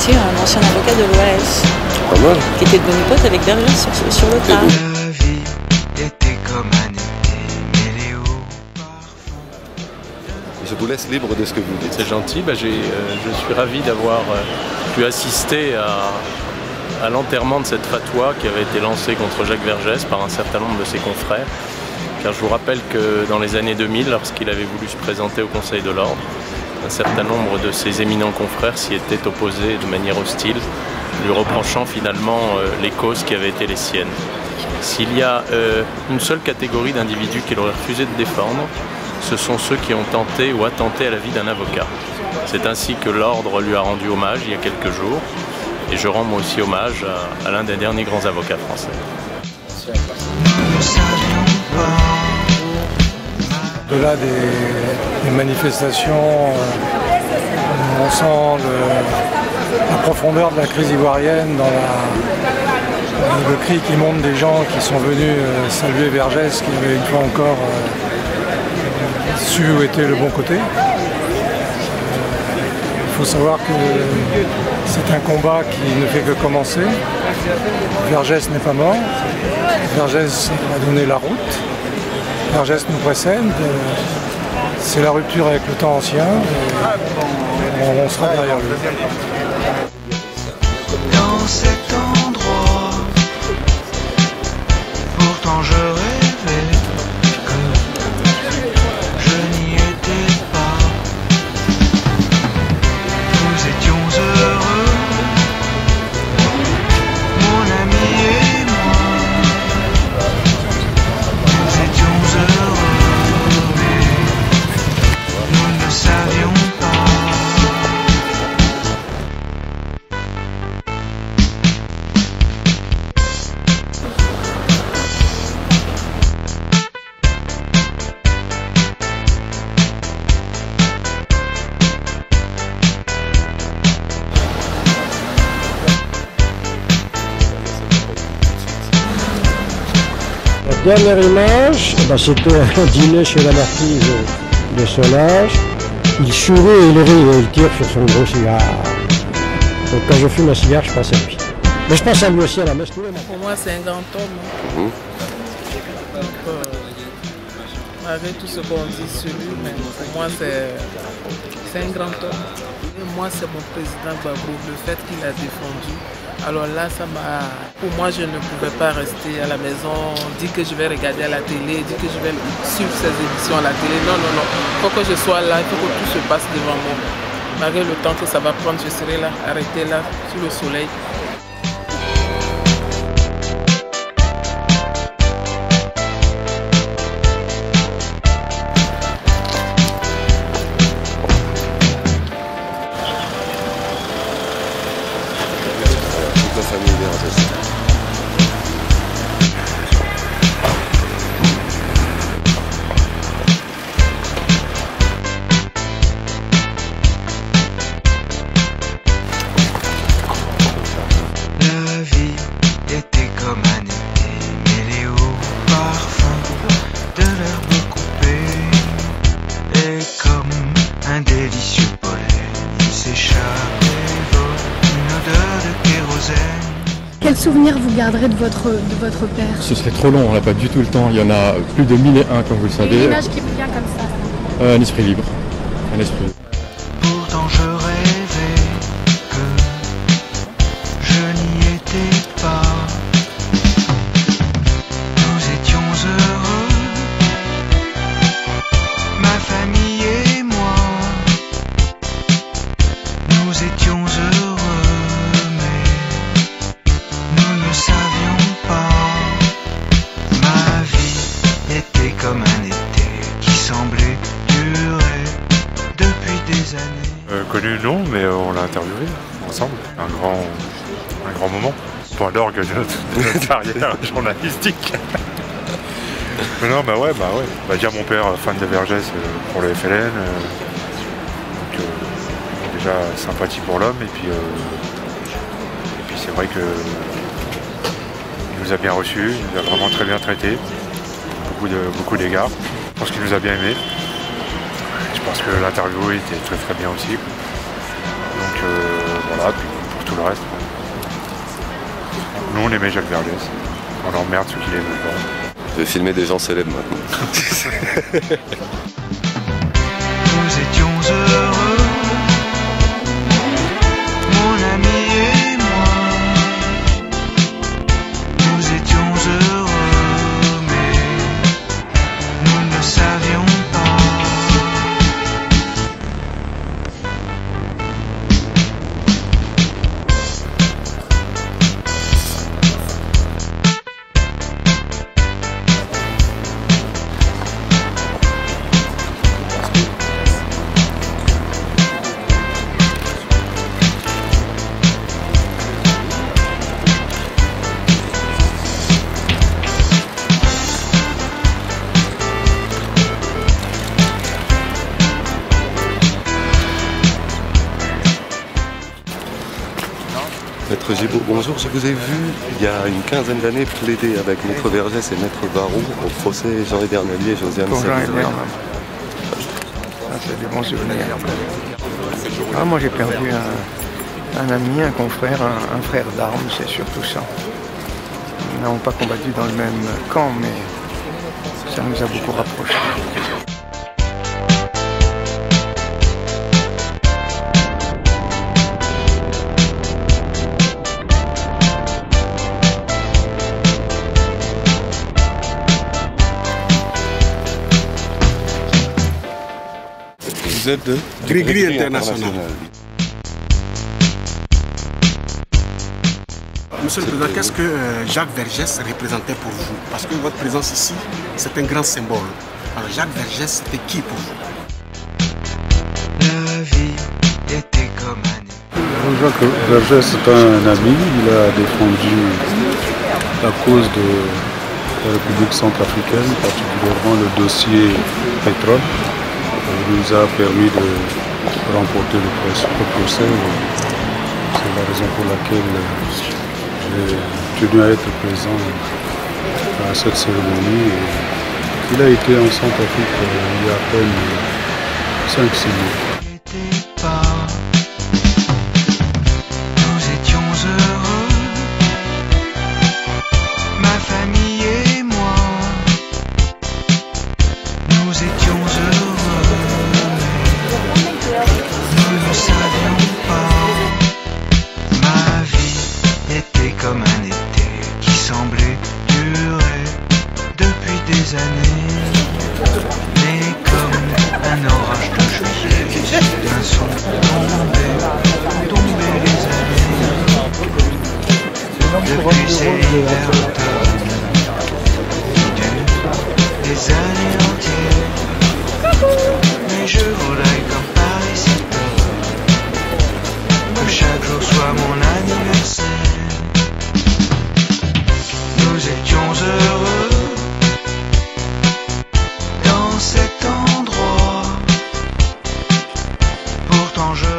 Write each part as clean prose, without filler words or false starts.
Forestier, un ancien avocat de l'OAS. Pas mal. Qui était devenu pote avec Vergès sur le tas. La vie était comme un été mêlé au parfum. Je vous laisse libre de ce que vous dites. C'est gentil, je suis ravi d'avoir pu assister à l'enterrement de cette fatwa qui avait été lancée contre Jacques Vergès par un certain nombre de ses confrères. Car je vous rappelle que dans les années 2000, lorsqu'il avait voulu se présenter au Conseil de l'Ordre, un certain nombre de ses éminents confrères s'y étaient opposés de manière hostile, lui reprochant finalement les causes qui avaient été les siennes. S'il y a une seule catégorie d'individus qu'il aurait refusé de défendre, ce sont ceux qui ont tenté ou attenté à la vie d'un avocat. C'est ainsi que l'Ordre lui a rendu hommage il y a quelques jours, et je rends moi aussi hommage à l'un des derniers grands avocats français. Au-delà des manifestations, on sent la profondeur de la crise ivoirienne dans le cri qui monte des gens qui sont venus saluer Vergès, qui avait une fois encore su où était le bon côté. Il faut savoir que c'est un combat qui ne fait que commencer. Vergès n'est pas mort. Vergès a donné la route. Vergès nous précède. C'est la rupture avec le temps ancien. On sera derrière lui. Dans cet endroit, pourtant je rêvais que je n'y étais pas. Nous étions heureux, mon ami et moi. Nous étions heureux, mais nous ne savions pas. La dernière image, c'était un dîner chez la marquise de son âge. Il sourit et il rit et il tire sur son gros cigare. Donc quand je fume un cigare, je pense à lui. Mais je pense à lui aussi à la messe tous les matins. Pour moi, c'est un grand homme. Donc, malgré tout ce qu'on dit sur lui, mais pour moi, c'est un grand homme. Et moi, c'est mon président Gbagbo, le fait qu'il a défendu. Alors là, ça m'a... Pour moi, je ne pouvais pas rester à la maison, dire que je vais regarder à la télé, dire que je vais suivre ces émissions à la télé. Non, non, non. Il faut que je sois là, il faut que tout se passe devant moi. Malgré le temps que ça va prendre, je serai là, arrêté là, sous le soleil. La famille Vergès. La vie était comme un été mêlé au parfum de l'herbe coupée. Et comme un délicieux pollen, il s'échappe et vole une odeur de kérosène. Quel souvenir vous garderez de votre père? Ce serait trop long, on n'a pas du tout le temps. Il y en a plus de 1001 comme vous le savez. Une image qui vous vient comme ça. Un esprit libre. Un esprit libre. Pourtant je rêvais que je n'y étais pas. Nous étions heureux, ma famille et moi. Nous étions heureux, mais nous ne savions pas. Ma vie était comme un été qui semblait durer depuis des années. Connu non, mais on l'a interviewé ensemble. Un grand moment. Point d'orgue de notre carrière journalistique. Mais non, bah ouais. Déjà mon père, fan de Vergès pour le FLN. Donc déjà sympathie pour l'homme. Et puis c'est vrai que il nous a bien reçus, il nous a vraiment très bien traités. Beaucoup d'égards. Je pense qu'il nous a bien aimés. Je pense que l'interview était très bien aussi. Donc voilà, puis tout le reste. Nous, on aimait Jacques Vergès. On emmerde ceux qui l'aiment pas. Je vais filmer des gens célèbres maintenant. Nous étions heureux, mon ami et moi. Nous étions heureux, mais nous ne savions pas. Maître Gibault, bonjour. Je vous ai vu il y a une quinzaine d'années plaider avec Maître Vergès et Maître Barou au procès Jean Bernalier et Josiane Savigny. C'est des bons souvenirs. Moi j'ai perdu un ami, un confrère, un frère d'armes, c'est surtout ça. Nous n'avons pas combattu dans le même camp, mais ça nous a beaucoup rapprochés. Vous êtes de Gris-Gris International. Monsieur le Président, qu'est-ce que Jacques Vergès représentait pour vous? Parce que votre présence ici, c'est un grand symbole. Alors Jacques Vergès, c'était qui pour vous? La vie était comme un... Jacques Vergès est un ami, il a défendu la cause de la République centrafricaine, particulièrement le dossier pétrole. Il nous a permis de remporter le procès. C'est la raison pour laquelle j'ai tenu à être présent à cette cérémonie. Il a été en Centrafrique il y a à peine 5-6 mois. Nous étions heureux, ma famille et moi. Nous étions heureux, mais nous ne savions pas. Ma vie était comme un été qui semblait durer depuis des années. Mais comme un orage de juillet, d'un son tomber les années. Depuis ces hivers d'automne qui durent des années entières. Mais je voudrais comme Paris si peu que chaque jour soit mon anniversaire. Nous étions heureux dans cet endroit. Pourtant je rêve.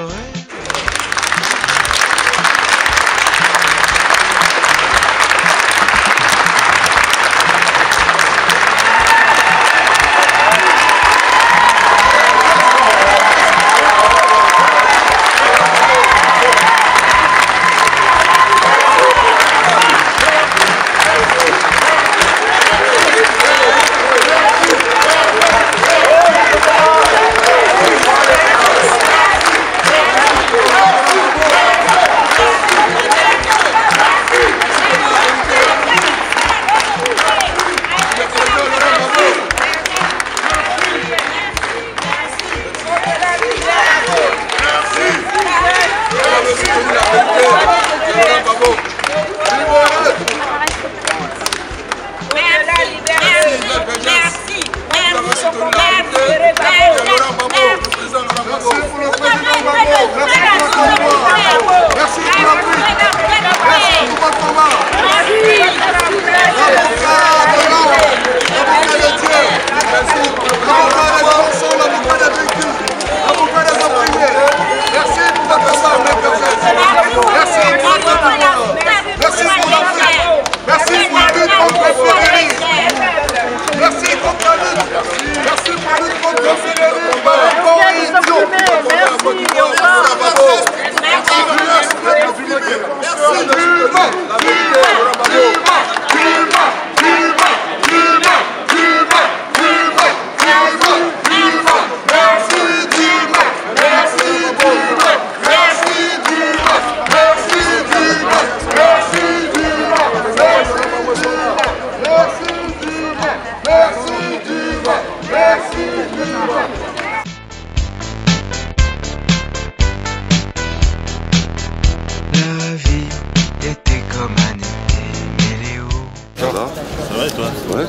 vrai, toi? Ouais.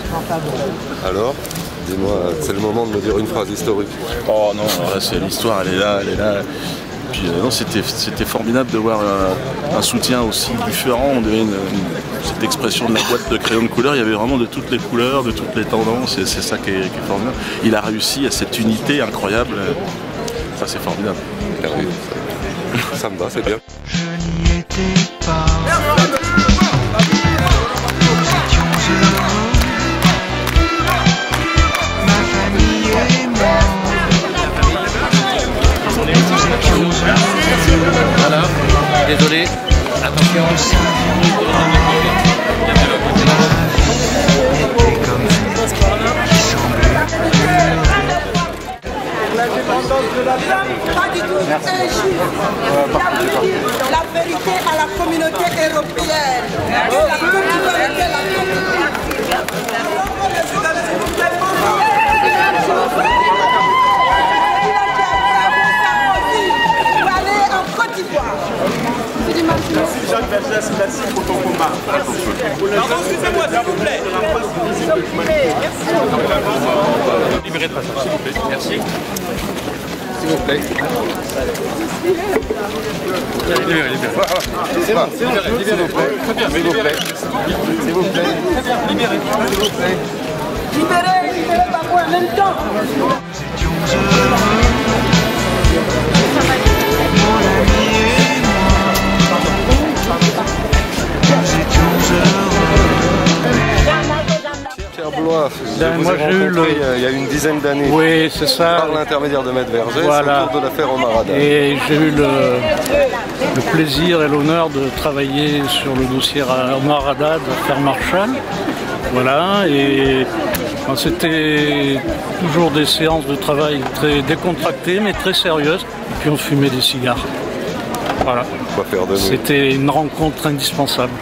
Alors, dis-moi, c'est le moment de me dire une phrase historique. Oh non, là, l'histoire, elle est là, elle est là. Puis non, c'était formidable de voir un soutien aussi différent. On dirait cette expression de la boîte de crayons de couleur, il y avait vraiment de toutes les couleurs, de toutes les tendances, et c'est ça qui est formidable. Il a réussi à cette unité incroyable. Ça, c'est formidable. Ça me va, c'est bien. Je n'y étais pas. Nous étions heureux. Ma famille et moi. Voilà, désolé, attention. La vérité à la communauté européenne. Merci Jacques Vergès, merci pour ton combat. Pardon, excusez-moi, s'il vous plaît. Libérez de passage, s'il vous plaît. Merci. S'il vous plaît. Libérez. C'est bon, libérez. S'il vous plaît. S'il vous plaît. S'il vous plaît. Libérez. S'il vous plaît. Libérez Babou en même temps. Pierre Blois, moi j'ai eu il y a une dizaine d'années. Oui, c'est ça. Par l'intermédiaire de Maître Vergès, voilà. autour de l'affaire Omar Haddad. Et j'ai eu le plaisir et l'honneur de travailler sur le dossier Omar Haddad, l'affaire Marshall. Voilà, et c'était toujours des séances de travail très décontractées mais très sérieuses. Et puis on fumait des cigares. Voilà. Quoi faire de mieux ? C'était une rencontre indispensable.